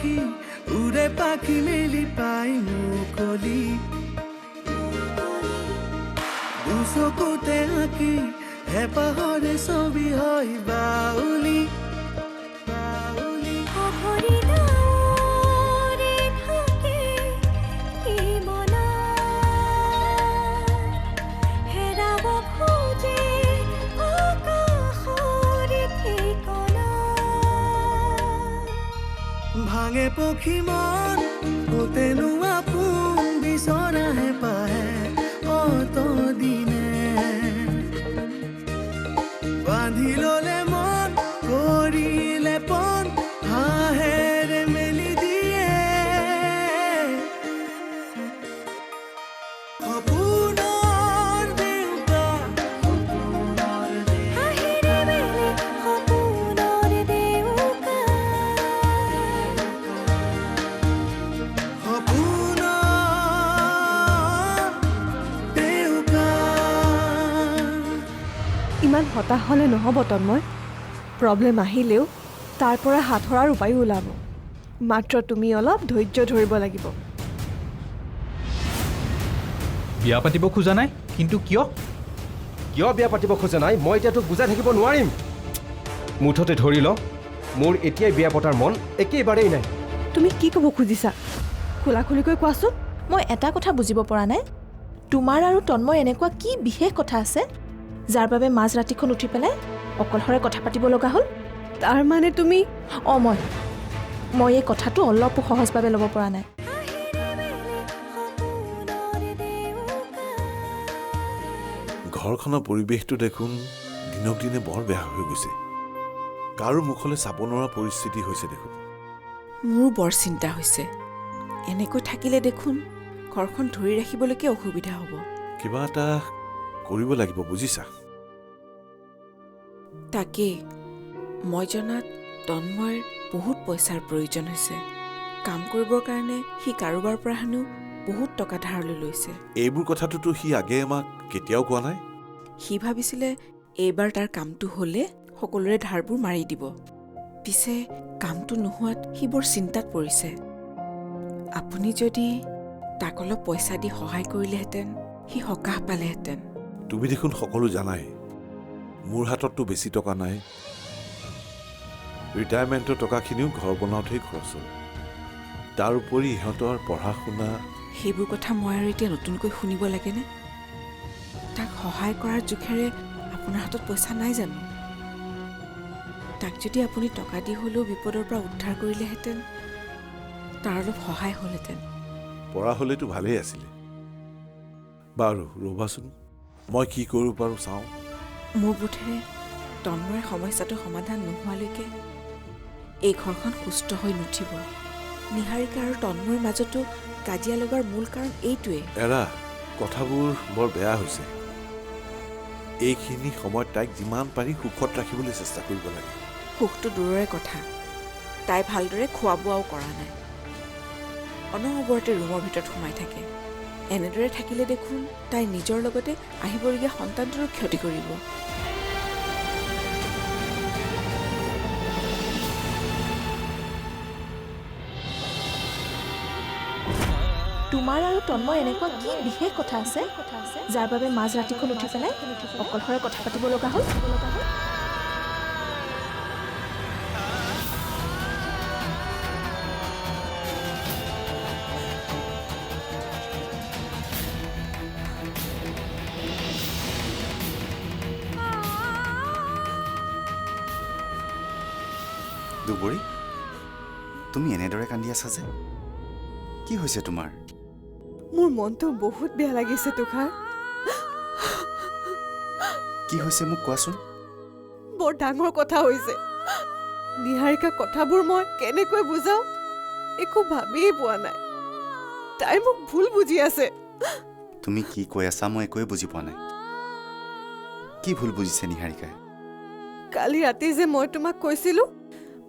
আঁকি উড়ে পাখি মেলি পাই মুকলি দুচকুতে আঁকি হেঁপাহৰে ছবি হয় বাউলি ভাঙে পক্ষী মন তেনো আপোন বিচৰাহে পাহে অত দিনে বান্ধি ললে মন কৰিলে পন হাঁহেৰে মেলি দিয়ে সপোনৰ দেউতা ইমান হতাশ হ'লে নহ'ব তন্ময় প্ৰব্লেম আহিলেও তাৰ পৰা হাত সৰাৰ উপায়ো ওলাব মাত্ৰ তুমি অলপ ধৈৰ্য ধৰিব লাগিব বিয়া পাতিব খোজা নাই কিন্তু কিয় বিয়া পাতিব খোজা নাই মই এতিয়া তোক বুজাই থাকিব নোৱাৰিম মুঠতে ধৰি ল মোৰ এতিয়াই বিয়া পতাৰ মন একেবাৰেই নাই তুমি কি ক'ব খুজিছা খোলাখুলিকৈ কোৱাচোন মই এটা কথা বুজিব পৰা নাই তোমাৰ আৰু তন্ময় এনেকুৱা কি বিশেষ কথা আছে যাৰ বাবে মাজ ৰাতিখন উঠি পেলাই অকলশৰে কথা পাতিব লগা হ'ল তাৰ মানে তুমি মই এই কথাটো অলপো সহজভাৱে ল'ব পৰা নাই ঘৰখনৰ পৰিৱেশটো দেখোন দিনক দিনে বৰ বেয়া হৈ গৈছে কাৰো মুখলৈ চাব নোৱাৰা পৰিস্থিতি হৈছে দেখোন মোৰো বৰ চিন্তা হৈছে এনেকৈ থাকিলে দেখোন ঘৰখন ধৰি ৰাখিবলৈকে অসুবিধা হ'ব কিবা এটা কৰিব লাগিব বুজিছা তাকে মই জনাত তন্ময়ৰ বহুত পইচাৰ প্ৰয়োজন হৈছে কাম কৰিবৰ কাৰণে সি কাৰোবাৰ পৰা হেনো বহুত টকা ধাৰলৈ লৈছে এইবোৰ কথাটোতো সি আগে আমাক কেতিয়াও কোৱা নাই সি ভাবিছিলে এইবাৰ তাৰ কামটো হ'লে সকলোৰে ধাৰবোৰ মাৰি দিব পিছে কামটো নোহোৱাত সি বৰ চিন্তাত পৰিছে আপুনি যদি তাক অলপ পইচা দি সহায় কৰিলেহেঁতেন সি সকাহ পালেহেঁতেন তুমি দেখোন সকলো জানাই মোৰ হাতততো বেছি টকা নাই ৰিটায়াৰমেণ্টৰ টকাখিনিও ঘৰ বনাওঁতেই খৰচ হ'ল তাৰ উপৰি ইহঁতৰ পঢ়া শুনা সেইবোৰ কথা মই আৰু এতিয়া নতুনকৈ শুনিব লাগেনে তাক সহায় কৰাৰ জোখেৰে আপোনাৰ হাতত পইচা নাই জানো তাক যদি আপুনি টকা দি হ'লেও বিপদৰ পৰা উদ্ধাৰ কৰিলেহেঁতেন তাৰ অলপ সহায় হ'লহেঁতেন পৰা হ'লেতো ভালেই আছিলে বাৰু ৰ'বাচোন মই কি কৰিব পাৰোঁ চাওঁ মোৰ বোধেৰে তন্ময়ৰ সমস্যাটো সমাধান নোহোৱালৈকে এই ঘৰখন সুস্থ হৈ নুঠিব নিহাৰিকা আৰু তন্ময়ৰ মাজতো কাজিয়া লগাৰ মূল কাৰণ এইটোৱে এৰা কথাবোৰ বৰ বেয়া হৈছে এইখিনি সময়ত তাইক যিমান পাৰি সুখত ৰাখিবলৈ চেষ্টা কৰিব লাগে সুখটো দূৰৰে কথা তাই ভালদৰে খোৱা বোৱাও কৰা নাই অনবৰতে ৰুমৰ ভিতৰত সোমাই থাকে এনেদৰে থাকিলে দেখোন তাই নিজৰ লগতে আহিবলগীয়া সন্তানটোৰো ক্ষতি কৰিব তোমাৰ আৰু তন্ময় এনেকুৱা কি বিশেষ কথা আছে যাৰ বাবে মাজ ৰাতিখন উঠি পেলাই অকলশৰে কথা পাতিব লগা হ'ল দুবৰী তুমি এনেদৰে কান্দি আছা যে কি হৈছে তোমাৰ মোৰ মনটো বহুত বেয়া লাগিছে তুষাৰ কি হৈছে মোক কোৱাচোন বৰ ডাঙৰ কথা হৈছে নিহাৰিকা কথাবোৰ মই কেনেকৈ বুজাও একো ভাবিয়েই পোৱা নাই তাই মোক ভুল বুজি আছে তুমি কি কৈ আছা মই একোৱে বুজি পোৱা নাই কি ভুল বুজিছে নিহাৰিকাই কালি ৰাতি যে মই তোমাক কৈছিলো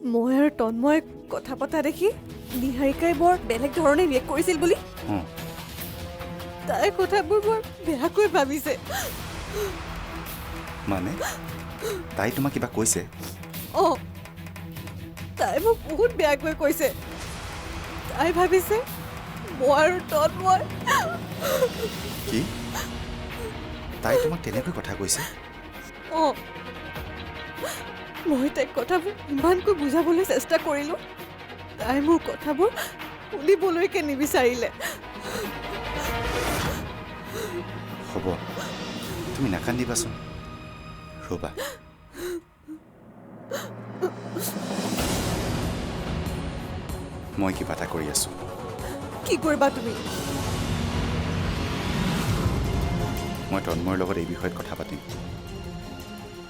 মই আৰু তন্ময় কথা পতা দেখি নিহাৰিকাই বৰ বেলেগ ধৰণে ৰিয়েক্ট কৰিছিল বুলি তাই কথাবোৰ বৰ বেয়াকৈ ভাবিছে মানে তাই তোমাক কিবা কৈছে তাই মোক বহুত বেয়াকৈ কৈছে তাই ভাবিছে মই আৰু তন্ময় কি তাই তোমাক তেনেকৈ কথা কৈছে? অঁ মই তাইক কথাবোৰ ইমানকৈ বুজাবলৈ চেষ্টা কৰিলোঁ তাই মোৰ কথাবোৰ শুনিবলৈকে নিবিচাৰিলে হ'ব তুমি নাকান্দিবাচোন ৰ'বা মই কিবা এটা কৰি আছোঁ কি কৰিবা তুমি মই তন্ময়ৰ লগত এই বিষয়ত কথা পাতিম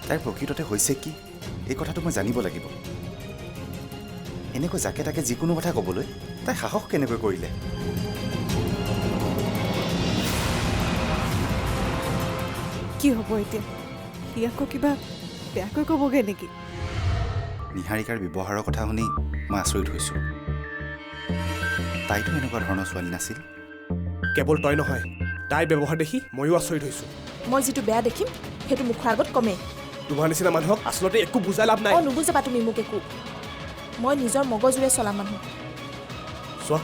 তাইৰ প্ৰকৃততে হৈছে কি এই কথাটো মই জানিব লাগিব এনেকৈ যাকে তাকে যিকোনো কথা ক'বলৈ তাই সাহস কেনেকৈ কৰিলে কি হ'ব এতিয়া সি আকৌ কিবা বেয়াকৈ ক'বগৈ নেকি নিহাৰিকাৰ ব্যৱহাৰৰ কথা শুনি মই আচৰিত হৈছোঁ তাইতো এনেকুৱা ধৰণৰ ছোৱালী নাছিল কেৱল তই নহয় তাইৰ ব্যৱহাৰ দেখি ময়ো আচৰিত হৈছোঁ মই যিটো বেয়া দেখিম সেইটো মুখৰ আগত কমেই তোমাৰ নিচিনা মানুহক আচলতে একো বুজাই লাভ নাই অঁ নুবুজাবা তুমি মোক একো মই নিজৰ মগজুৰে চলা মানুহ চোৱা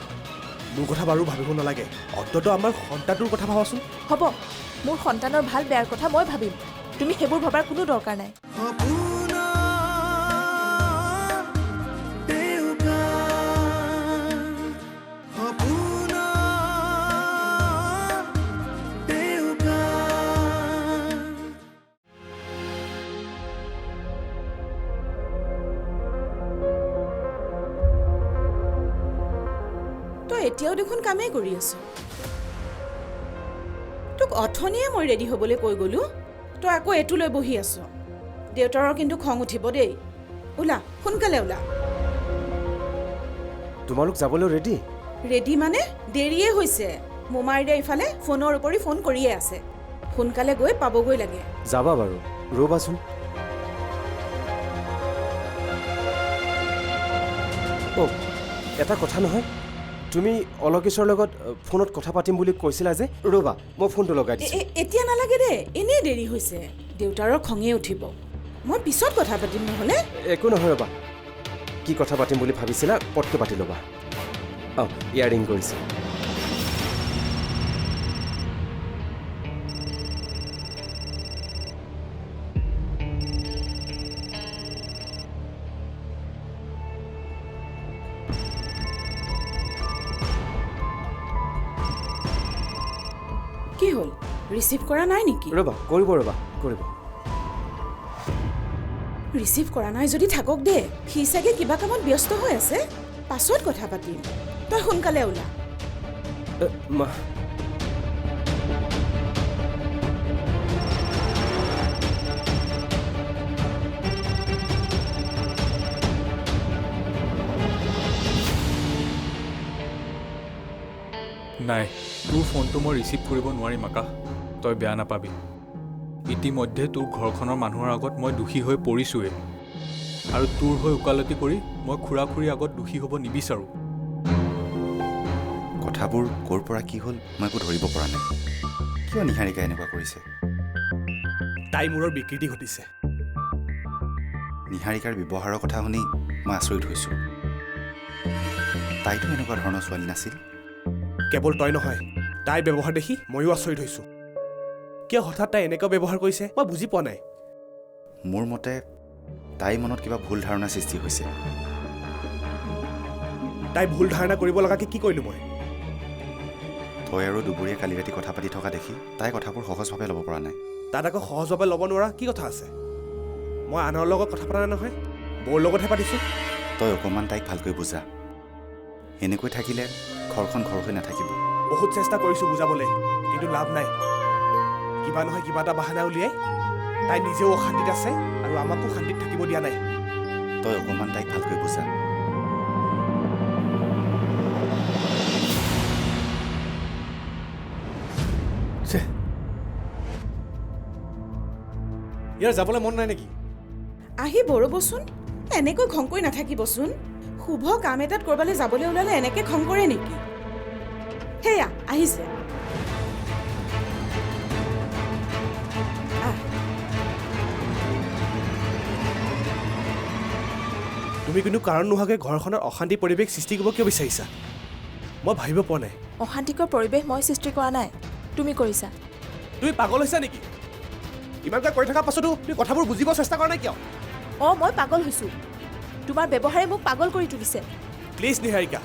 মোৰ কথা বাৰু ভাবিব নালাগে অন্ততঃ আমাৰ সন্তানটোৰ কথা ভাবাচোন হ'ব মোৰ সন্তানৰ ভাল বেয়াৰ কথা মই ভাবিম তুমি সেইবোৰ ভবাৰ কোনো দৰকাৰ নাই তই এতিয়াও দেখোন কামেই কৰি আছ তোক অথনিয়ে মই ৰেডি হ'বলৈ কৈ গ'লোঁ তই আকৌ এইটো লৈ বহি আছ দেউতাৰৰ কিন্তু খং উঠিব দেই ওলা সোনকালে ওলা তোমালোক যাবলৈ ৰেডি ৰেডি মানে দেৰিয়ে হৈছে মোমাইৰে ইফালে ফোনৰ উপৰি ফোন কৰিয়ে আছে সোনকালে গৈ পাবগৈ লাগে যাবা বাৰু ৰ'বাচোন অ' এটা কথা নহয় তুমি অলকেশৰ লগত ফোনত কথা পাতিম বুলি কৈছিলা যে ৰ'বা মই ফোনটো লগাই দিছোঁ এতিয়া নালাগে দে এনেই দেৰি হৈছে দেউতাৰৰ খঙে উঠিব মই পিছত কথা পাতিম নহ'লে একো নহয় ৰ'বা কি কথা পাতিম বুলি ভাবিছিলা পটকৈ পাতি ল'বা অঁ ইয়াৰিং কৰিছে কি হ'ল ৰিচিভ কৰা নাই নেকি ৰ'বা কৰিব ৰিচিভ কৰা নাই যদি থাকক দে সি চাগে কিবা কামত ব্যস্ত হৈ আছে পাছত কথা পাতিম তই সোনকালে ওলা মা নাই তোৰ ফোনটো মই ৰিচিভ কৰিব নোৱাৰিম আকাশ তই বেয়া নাপাবি ইতিমধ্যে তোৰ ঘৰখনৰ মানুহৰ আগত মই দোষী হৈ পৰিছোঁৱেই আৰু তোৰ হৈ ওকালতি কৰি মই খুৰা খুৰীৰ আগত দোষী হ'ব নিবিচাৰোঁ কথাবোৰ ক'ৰ পৰা কি হ'ল মই একো ধৰিব পৰা নাই কিয় নিহাৰিকা এনেকুৱা কৰিছে তাই মূৰৰ বিকৃতি ঘটিছে নিহাৰিকাৰ ব্যৱহাৰৰ কথা শুনি মই আচৰিত হৈছোঁ তাইতো এনেকুৱা ধৰণৰ ছোৱালী নাছিল কেৱল তই নহয় তাইৰ ব্যৱহাৰ দেখি ময়ো আচৰিত হৈছোঁ কিয় হঠাৎ তাই এনেকুৱা ব্যৱহাৰ কৰিছে মই বুজি পোৱা নাই মোৰ মতে তাইৰ মনত কিবা ভুল ধাৰণা সৃষ্টি হৈছে তাই ভুল ধাৰণা কৰিব লগাকৈ কি কৰিলোঁ মই তই আৰু দুবৰীয়ে কালি ৰাতি কথা পাতি থকা দেখি তাই কথাবোৰ সহজভাৱে ল'ব পৰা নাই তাত আকৌ সহজভাৱে ল'ব নোৱাৰা কি কথা আছে মই আনৰ লগত কথা পতা নাই নহয় বৌৰ লগতহে পাতিছোঁ তই অকণমান তাইক ভালকৈ বুজা এনেকৈ থাকিলে ঘৰখন ঘৰ হৈ নাথাকিব বহুত চেষ্টা কৰিছোঁ বুজাবলৈ কিন্তু লাভ নাই কিবা নহয় কিবা এটা বাহানা উলিয়াই তাই নিজেও অশান্তিত আছে আৰু আমাকো শান্তিত থাকিব দিয়া নাই তই অকণমান তাইক ভালকৈ বুজা ইয়াৰ যাবলৈ মন নাই নেকি আহি বৰবচোন এনেকৈ খং কৰি নাথাকিবচোন শুভ কাম এটাত ক'ৰবালৈ যাবলৈ ওলালে এনেকৈ খং কৰে নেকি সেয়া আহিছে তুমি কিন্তু কাৰণ নোহোৱাকৈ ঘৰখনৰ অশান্তি পৰিৱেশ সৃষ্টি কৰিব কিয় বিচাৰিছা মই ভাবিব পৰা নাই। অশান্তিকৰ পৰিৱেশ মই সৃষ্টি কৰা নাই, তুমি কৰিছা। তুমি পাগল হৈছা নেকি? ইমানকৈ কৰি থকাৰ পাছতো তুমি কথাবোৰ বুজিব চেষ্টা কৰা নাই কিয়? অঁ মই পাগল হৈছোঁ, তোমাৰ ব্যৱহাৰে মোক পাগল কৰি তুলিছে। প্লিজ নিহাৰিকা,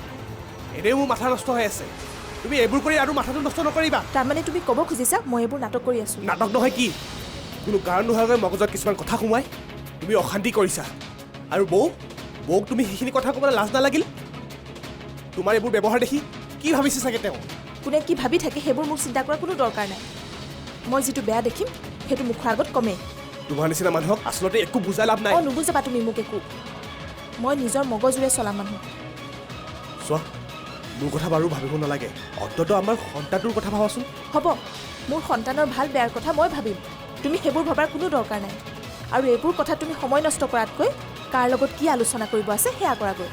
এনেও মোৰ মাথা নষ্ট হৈ আছে। তুমি এইবোৰ কৰি আৰু মাথাটো নষ্ট নকৰিবা। তাৰমানে তুমি ক'ব খুজিছা মই এইবোৰ নাটক কৰি আছোঁ? নাটক নহয় কি, কোনো কাৰণ নোহোৱাকৈ মগজত কিছুমান কথা সোমাই তুমি অশান্তি কৰিছা। আৰু বৌক তুমি সেইখিনি কথা ক'বলৈ লাজ নালাগিল? তোমাৰ এইবোৰ ব্যৱহাৰ দেখি কি ভাবিছে চাগে তেওঁ? কোনে কি ভাবি থাকে সেইবোৰ মোক চিন্তা কৰাৰ কোনো দৰকাৰ নাই। মই যিটো বেয়া দেখিম সেইটো মুখৰ আগত কমেই। তোমাৰ নিচিনা মানুহক আচলতে একো বুজাই লাভ নাই। অঁ নুবুজাবা তুমি মোক একো, মই নিজৰ মগজুৰে চলা মানুহ। চোৱা, মোৰ কথা বাৰু ভাবিব নালাগে, অন্ততঃ আমাৰ সন্তানটোৰ কথা ভাবাচোন। হ'ব, মোৰ সন্তানৰ ভাল বেয়াৰ কথা মই ভাবিম, তুমি সেইবোৰ ভবাৰ কোনো দৰকাৰ নাই। আৰু এইবোৰ কথা তুমি সময় নষ্ট কৰাতকৈ কাৰ লগত কি আলোচনা কৰিব আছে সেয়া কৰাগৈ।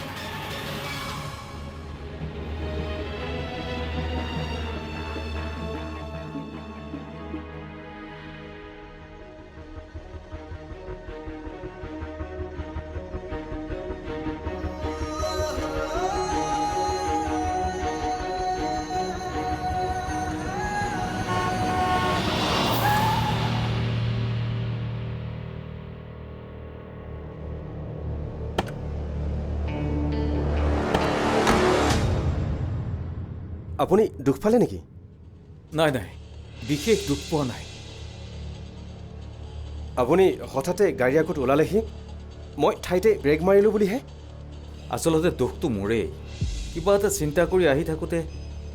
আপুনি দুখ পালে নেকি? নাই নাই, বিশেষ দুখ পোৱা নাই। আপুনি হঠাতে গাড়ী আগত ওলালেহি, মই ঠাইতে ব্ৰেক মাৰিলোঁ বুলিহে। আচলতে দুখটো মোৰেই। কিবা এটা চিন্তা কৰি আহি থাকোঁতে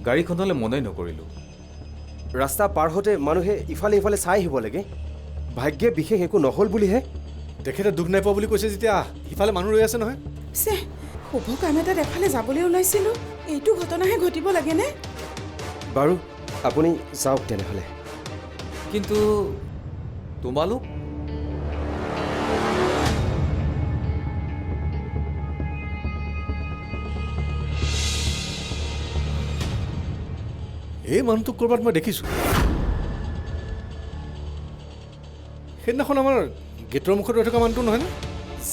গাড়ীখনলৈ মনেই নকৰিলোঁ। ৰাস্তা পাৰ হওঁতে মানুহে ইফালে ইফালে চাই আহিব লাগে, ভাগ্যে বিশেষ একো নহ'ল বুলিহে। তেখেতে দুখ নাই পোৱা বুলি কৈছে যেতিয়া সিফালে মানুহ ৰৈ আছে নহয়। চে শুভ কাম এটাত এফালে যাবলৈ ওলাইছিলোঁ, এইটো ঘটনাহে ঘটিব লাগেনে? বাৰু আপুনি যাওক তেনেহ'লে। কিন্তু তোমালোক? এই মানুহটোক ক'ৰবাত মই দেখিছোঁ। সেইদিনাখন আমাৰ গেটৰ মুখত ৰৈ থকা মানুহটো নহয়নে?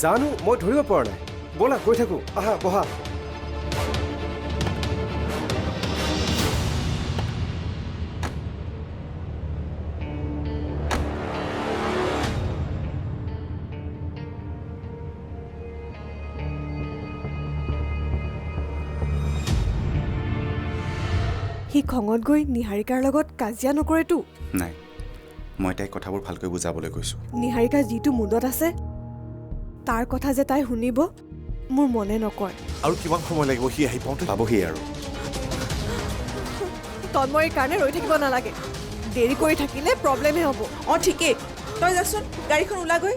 জানো, মই ধৰিব পৰা নাই। ব'লা গৈ থাকোঁ, আহা বহা। সি খঙত গৈ নিহাৰিকাৰ লগত কাজিয়া নকৰেতো? নাই, মই তাইক কথাবোৰ ভালকৈ বুজাবলৈ কৈছোঁ। নিহাৰিকা যিটো মুডত আছে তাৰ কথা যে তাই শুনিব মোৰ মনে নকয়। আৰু কিমান সময় লাগিব সি আহি পাওঁতে? পাবহি আৰু। তন্ময়ৰ কাৰণে ৰৈ থাকিব নালাগে, দেৰি কৰি থাকিলে প্ৰব্লেমহে হ'ব। অঁ ঠিকেই, তই যাচোন, গাড়ীখন ওলাগৈ।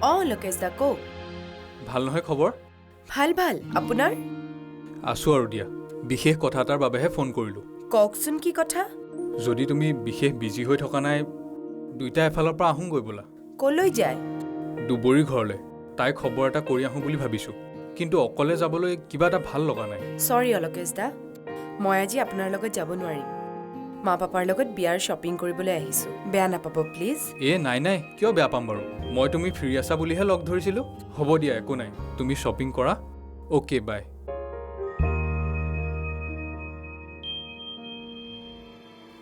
অঁ লোকেশ দা, কওক। ভাল নহয় খবৰ? ভাল ভাল, আপোনাৰ? আছোঁ আৰু দিয়া। বিশেষ কথা এটাৰ বাবেহে ফোন কৰিলোঁ। কওকচোন কি কথা? যদি তুমি বিশেষ বিজি হৈ থকা নাই, দুইটা এফালৰ পৰা আহোঁগৈ বোলা। ক'লৈ যায়? দুবৰীৰ ঘৰলৈ। তাই খবৰ এটা কৰি আহোঁ বুলি ভাবিছোঁ, কিন্তু অকলে যাবলৈ কিবা এটা ভাল লগা নাই। চৰি অলোকেশ দা, মই আজি আপোনাৰ লগত যাব নোৱাৰিম। মা পাপাৰ লগত বিয়াৰ শ্বপিং কৰিবলৈ আহিছোঁ, বেয়া নাপাব প্লিজ। নাই নাই, কিয় বেয়া পাম বাৰু? মই তুমি ফ্ৰী আছা বুলিহে লগ ধৰিছিলোঁ। হ'ব দিয়া, একো নাই, তুমি শ্বপিং কৰা। Okay bye.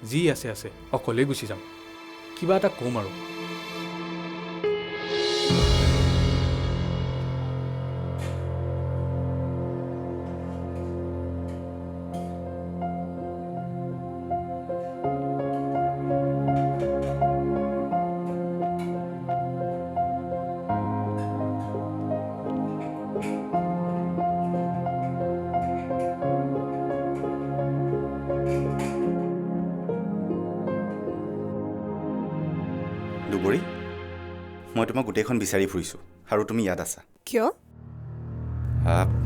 যি আছে আছে, অকলেই গুচি যাম। কিবা এটা ক'ম আৰু। দুবৰী মই তোমাক গোটেইখন বিচাৰি ফুৰিছোঁ আৰু তুমি ইয়াত আছা কিয়?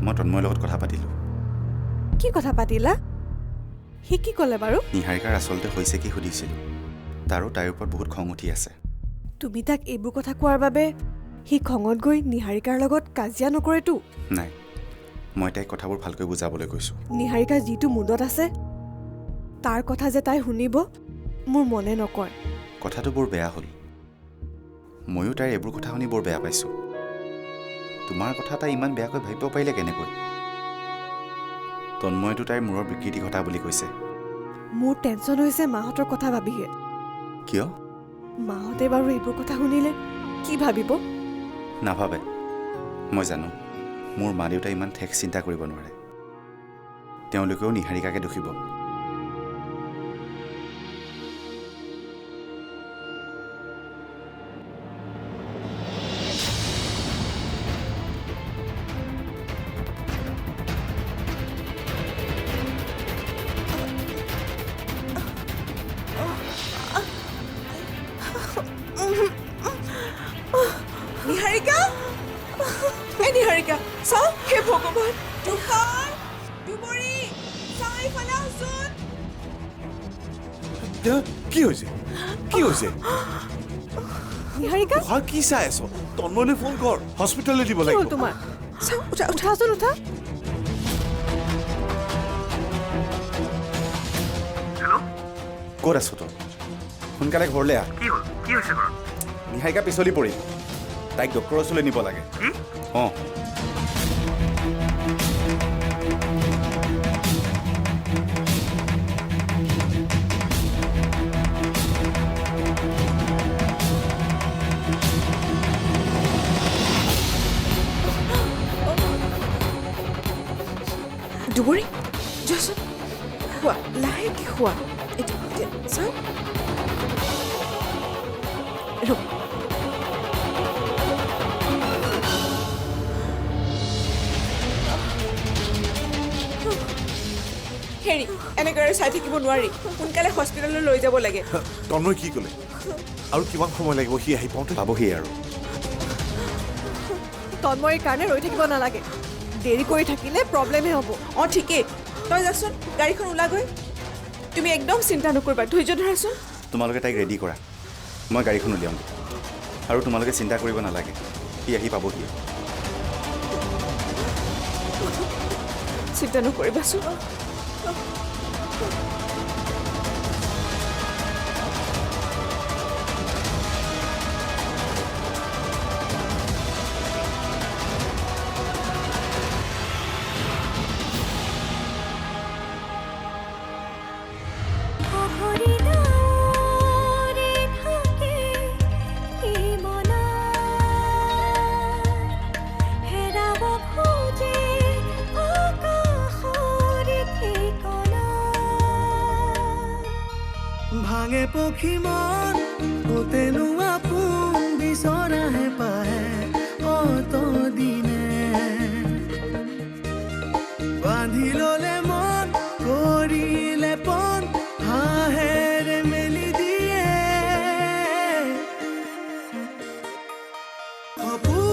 মই তন্ময়ৰ লগত কথা পাতিলোঁ কি কথা পাতিলা? সি কি ক'লে বাৰু? নিহাৰিকাৰ আচলতে হৈছে কি সুধিছিলোঁ তাৰো তাইৰ ওপৰত বহুত খং উঠি আছে। তুমি তাক এইবোৰ কথা কোৱাৰ বাবে সি খঙত গৈ নিহাৰিকাৰ লগত কাজিয়া নকৰেতো? নাই, মই তাইক কথাবোৰ ভালকৈ বুজাবলৈ কৈছোঁ। নিহাৰিকা যিটো মুডত আছে তাৰ কথা যে তাই শুনিব মোৰ মনে নকয়। কথাটো বৰ বেয়া হ'ল। ময়ো তাইৰ এইবোৰ কথা শুনি বৰ বেয়া পাইছোঁ। তোমাৰ কথা তাই ইমান বেয়াকৈ ভাবিব পাৰিলে কেনেকৈ? তন্ময়তো তাইৰ মূৰৰ বিকৃতি ঘটা বুলি কৈছে। মোৰ টেনশ্যন হৈছে মাহঁতৰ কথা ভাবিহে। কিয়? মাহঁতে বাৰু এইবোৰ কথা শুনিলে কি ভাবিব? নাভাবে, মই জানো। মোৰ মা দেউতাই ইমান ঠেক চিন্তা কৰিব নোৱাৰে। তেওঁলোকেও নিহাৰিকাকে দুখিব। নিহাৰিকা এই নিহাৰিকা চাও হে ভগৱান দুখন দুবৰী চাও এইফালে আহচোন। কি হৈছে? কি হৈছে? নিহাৰিকা তুষাৰ কি চাই আছ? তন্ময়লৈ ফোন কৰ, হস্পিটেললৈ দিব কি হ'ল লাগিব। তোমাৰ? চাও উঠা উঠা উঠাচোন উঠা। ক'ত আছ তই? সোনকালে ঘৰলৈ আহ। কি হৈছে বাৰু? নিহাৰিকা পিছলি পৰিল। তাইক ডক্টৰৰ ওচৰলৈ নিব লাগে। অঁ দুবৰী যোৱাচোন খোৱা লাহেকৈ খোৱা এতিয়া চাও ৰ'ব হেৰি এনেকৈ চাই থাকিব নোৱাৰি সোনকালে হস্পিটেললৈ লৈ যাব লাগে। তন্ময় কি ক'লে? আৰু কিমান সময় লাগিব সি আহি পাওঁতে? পাবহি আৰু। তন্ময়ৰ কাৰণে ৰৈ থাকিব নালাগে। দেৰি কৰি থাকিলে প্ৰব্লেমহে হ'ব। অঁ ঠিকেই তই যাচোন গাড়ীখন ওলাগৈ। তুমি একদম চিন্তা নকৰিবা ধৈৰ্য ধৰাচোন। তোমালোকে তাইক ৰেডি কৰা, মই গাড়ীখন উলিয়াম। আৰু তোমালোকে চিন্তা কৰিব নালাগে, সি আহি পাবহি। চিন্তা নকৰিবাচোন। ভাঙে পক্ষী মন ওতেনো আপোন বিচৰাহে পাহে অত দিনে বান্ধি ললে মন কৰিলে পন হাঁহেৰে মেলি দিয়ে সপোন